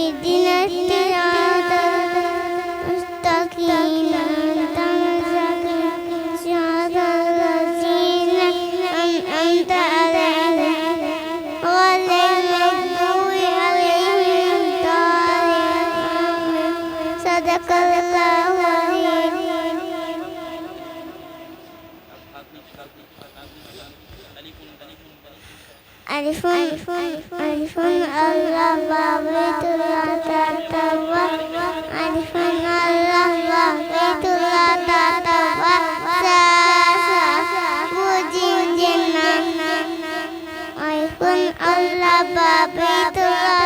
اهدنا الصراط المستقيم صراط الذين أنعمت عليهم غير المغضوب عليهم ولا الضالين. صدق الله العظيم. ألف ألف الله بابيت الله تتوى ألف الله بابيت الله تتوى ساسا بوجين جنان ألف الله بابيت الله